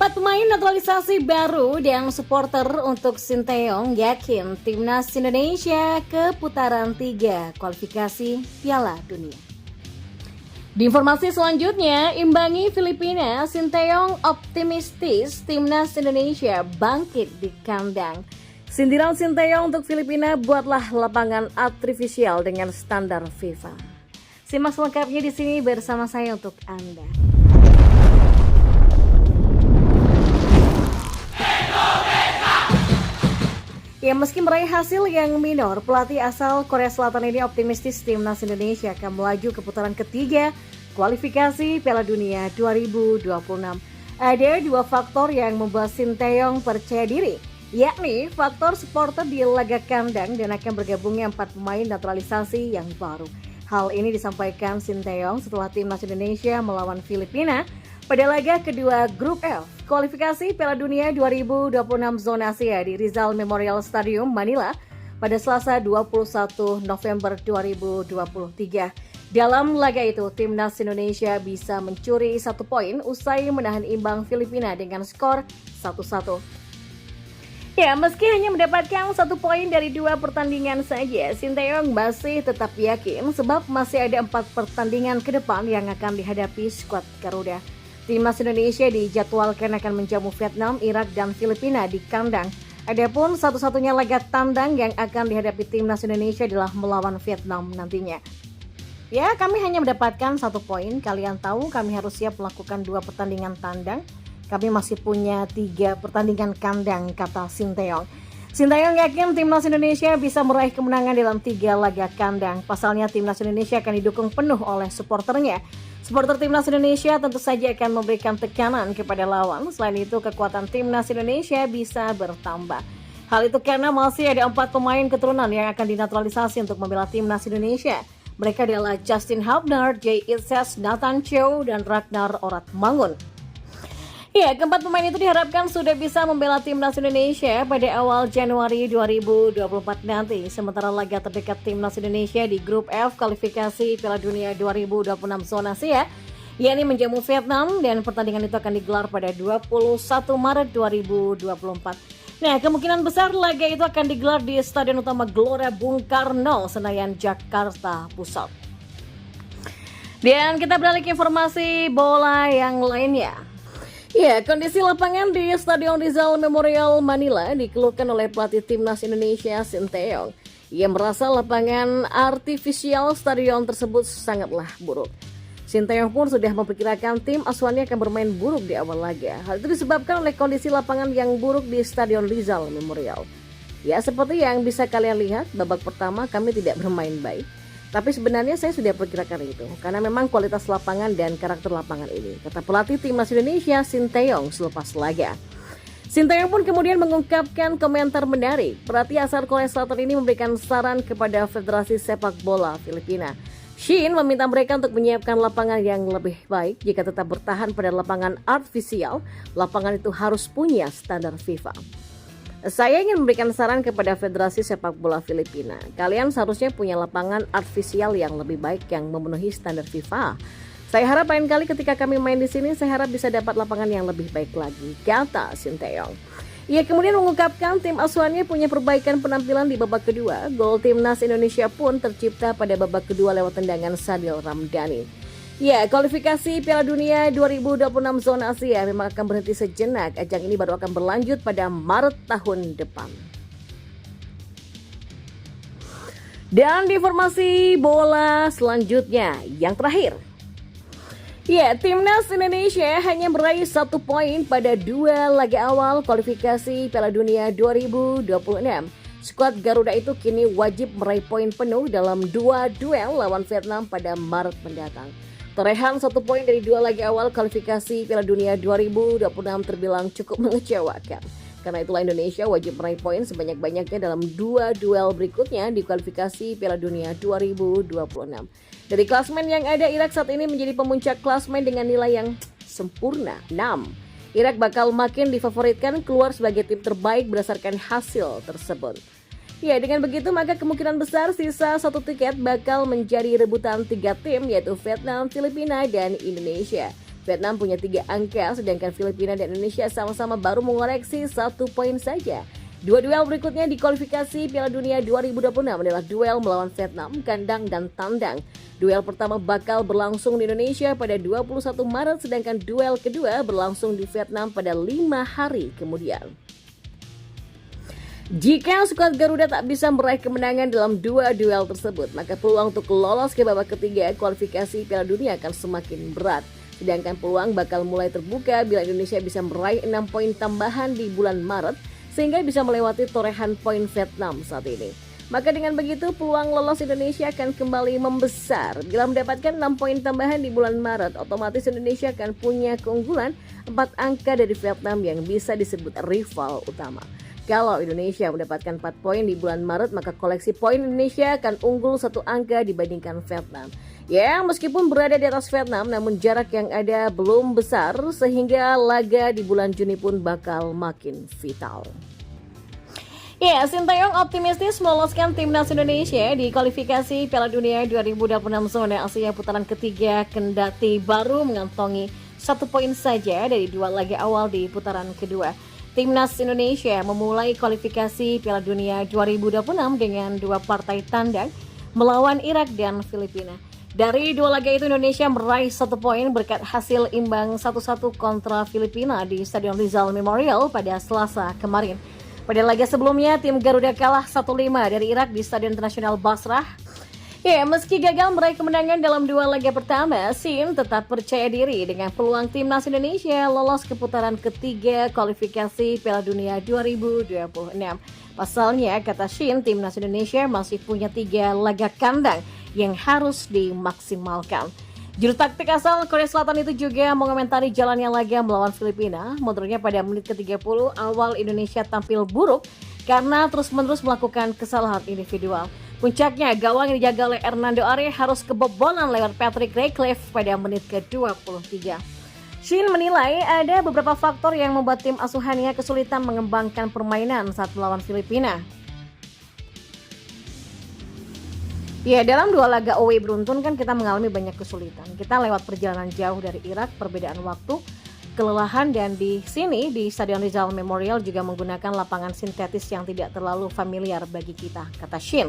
Empat pemain naturalisasi baru dan supporter untuk Sinteyong yakin timnas Indonesia ke putaran 3 kualifikasi Piala Dunia. Di informasi selanjutnya, imbangi Filipina, Sinteyong optimistis timnas Indonesia bangkit di kandang. Sindiran Sinteyong untuk Filipina, buatlah lapangan artifisial dengan standar FIFA. Simak selengkapnya di sini bersama saya untuk Anda. Ya, meski meraih hasil yang minor, pelatih asal Korea Selatan ini optimistis timnas Indonesia akan melaju ke putaran ketiga kualifikasi Piala Dunia 2026. Ada dua faktor yang membuat Sinteyong percaya diri, yakni faktor supporter di laga kandang dan akan bergabungnya 4 pemain naturalisasi yang baru. Hal ini disampaikan Sinteyong setelah timnas Indonesia melawan Filipina pada laga kedua Grup F kualifikasi Piala Dunia 2026 zona Asia di Rizal Memorial Stadium, Manila pada Selasa 21 November 2023. Dalam laga itu, timnas Indonesia bisa mencuri 1 poin usai menahan imbang Filipina dengan skor 1-1. Ya, meski hanya mendapatkan 1 poin dari 2 pertandingan saja, Sinteyong masih tetap yakin sebab masih ada 4 pertandingan ke depan yang akan dihadapi skuad Garuda. Timnas Indonesia dijadwalkan akan menjamu Vietnam, Irak, dan Filipina di kandang. Adapun satu-satunya laga tandang yang akan dihadapi timnas Indonesia adalah melawan Vietnam nantinya. Ya, kami hanya mendapatkan 1 poin. Kalian tahu kami harus siap melakukan 2 pertandingan tandang. Kami masih punya 3 pertandingan kandang, kata Sinteyong. Sinteyong yakin timnas Indonesia bisa meraih kemenangan dalam 3 laga kandang. Pasalnya timnas Indonesia akan didukung penuh oleh supporternya. Supporter timnas Indonesia tentu saja akan memberikan tekanan kepada lawan. Selain itu, kekuatan timnas Indonesia bisa bertambah. Hal itu karena masih ada 4 pemain keturunan yang akan dinaturalisasi untuk membela timnas Indonesia. Mereka adalah Justin Hubner, Jay Itzes, Nathan Chow, dan Ragnar Oratmangun. Ya, keempat pemain itu diharapkan sudah bisa membela timnas Indonesia pada awal Januari 2024 nanti. Sementara laga terdekat timnas Indonesia di Grup F kualifikasi Piala Dunia 2026 zona Asia, yakni menjamu Vietnam, dan pertandingan itu akan digelar pada 21 Maret 2024. Nah, kemungkinan besar laga itu akan digelar di Stadion Utama Gelora Bung Karno, Senayan, Jakarta Pusat. Dan kita beralih ke informasi bola yang lainnya. Ya, kondisi lapangan di Stadion Rizal Memorial Manila dikeluhkan oleh pelatih timnas Indonesia Sinteyong. Ia merasa lapangan artifisial stadion tersebut sangatlah buruk. Sinteyong pun sudah memperkirakan tim asuhannya akan bermain buruk di awal laga. Hal itu disebabkan oleh kondisi lapangan yang buruk di Stadion Rizal Memorial. Ya, seperti yang bisa kalian lihat, babak pertama kami tidak bermain baik. Tapi sebenarnya saya sudah perkirakan itu, karena memang kualitas lapangan dan karakter lapangan ini, kata pelatih timnas Indonesia Sinteyong selepas laga. Sinteyong pun kemudian mengungkapkan komentar menarik. Pelatih asal Korea Selatan ini memberikan saran kepada Federasi Sepak Bola Filipina. Shin meminta mereka untuk menyiapkan lapangan yang lebih baik. Jika tetap bertahan pada lapangan artifisial, lapangan itu harus punya standar FIFA. Saya ingin memberikan saran kepada Federasi Sepak Bola Filipina. Kalian seharusnya punya lapangan artifisial yang lebih baik yang memenuhi standar FIFA. Saya harap lain kali ketika kami main di sini, saya harap bisa dapat lapangan yang lebih baik lagi, kata Sinteyong. Ia kemudian mengungkapkan tim asuhannya punya perbaikan penampilan di babak kedua. Gol timnas Indonesia pun tercipta pada babak kedua lewat tendangan Sadil Ramdhani. Ya, kualifikasi Piala Dunia 2026 zona Asia memang akan berhenti sejenak. Ajang ini baru akan berlanjut pada Maret tahun depan. Dan di informasi bola selanjutnya, yang terakhir. Ya, timnas Indonesia hanya meraih 1 poin pada 2 laga awal kualifikasi Piala Dunia 2026. Skuad Garuda itu kini wajib meraih poin penuh dalam 2 duel lawan Vietnam pada Maret mendatang. Torehan 1 poin dari 2 laga awal kualifikasi Piala Dunia 2026 terbilang cukup mengecewakan. Karena itulah Indonesia wajib meraih poin sebanyak-banyaknya dalam 2 duel berikutnya di kualifikasi Piala Dunia 2026. Dari klasmen yang ada, Irak saat ini menjadi pemuncak klasmen dengan nilai yang sempurna, 6. Irak bakal makin difavoritkan keluar sebagai tim terbaik berdasarkan hasil tersebut. Ya, dengan begitu maka kemungkinan besar sisa 1 tiket bakal menjadi rebutan 3 tim, yaitu Vietnam, Filipina, dan Indonesia. Vietnam punya 3 angka, sedangkan Filipina dan Indonesia sama-sama baru mengoreksi 1 poin saja. Dua duel berikutnya di kualifikasi Piala Dunia 2026 adalah duel melawan Vietnam, kandang dan tandang. Duel pertama bakal berlangsung di Indonesia pada 21 Maret, sedangkan duel kedua berlangsung di Vietnam pada 5 hari kemudian. Jika skuad Garuda tak bisa meraih kemenangan dalam 2 duel tersebut, maka peluang untuk lolos ke babak ketiga kualifikasi Piala Dunia akan semakin berat. Sedangkan peluang bakal mulai terbuka bila Indonesia bisa meraih 6 poin tambahan di bulan Maret, sehingga bisa melewati torehan poin Vietnam saat ini. Maka dengan begitu peluang lolos Indonesia akan kembali membesar. Bila mendapatkan 6 poin tambahan di bulan Maret, otomatis Indonesia akan punya keunggulan 4 angka dari Vietnam yang bisa disebut rival utama. Kalau Indonesia mendapatkan 4 poin di bulan Maret, maka koleksi poin Indonesia akan unggul 1 angka dibandingkan Vietnam. Ya, meskipun berada di atas Vietnam, namun jarak yang ada belum besar, sehingga laga di bulan Juni pun bakal makin vital. Ya, Sinteyong optimistis meloloskan timnas Indonesia di kualifikasi Piala Dunia 2026 zona Asia putaran ketiga, kendati baru mengantongi 1 poin saja dari 2 laga awal di putaran kedua. Timnas Indonesia memulai kualifikasi Piala Dunia 2026 dengan 2 partai tandang melawan Irak dan Filipina. Dari 2 laga itu Indonesia meraih 1 poin berkat hasil imbang 1-1 kontra Filipina di Stadion Rizal Memorial pada Selasa kemarin. Pada laga sebelumnya, tim Garuda kalah 1-5 dari Irak di Stadion Internasional Basrah. Ya, meski gagal meraih kemenangan dalam 2 laga pertama, Shin tetap percaya diri dengan peluang timnas Indonesia lolos ke putaran ketiga kualifikasi Piala Dunia 2026. Pasalnya, kata Shin, timnas Indonesia masih punya 3 laga kandang yang harus dimaksimalkan. Juru taktik asal Korea Selatan itu juga mengomentari jalannya laga melawan Filipina. Menurutnya pada menit ke-30 awal Indonesia tampil buruk karena terus-menerus melakukan kesalahan individual. Puncaknya gawang yang dijaga oleh Hernando Ari harus kebobolan lewat Patrick Redcliffe pada menit ke-23. Shin menilai ada beberapa faktor yang membuat tim asuhannya kesulitan mengembangkan permainan saat melawan Filipina. Ya, dalam 2 laga away beruntun kan kita mengalami banyak kesulitan. Kita lewat perjalanan jauh dari Irak, perbedaan waktu, kelelahan, dan di sini di Stadion Rizal Memorial juga menggunakan lapangan sintetis yang tidak terlalu familiar bagi kita, kata Shin.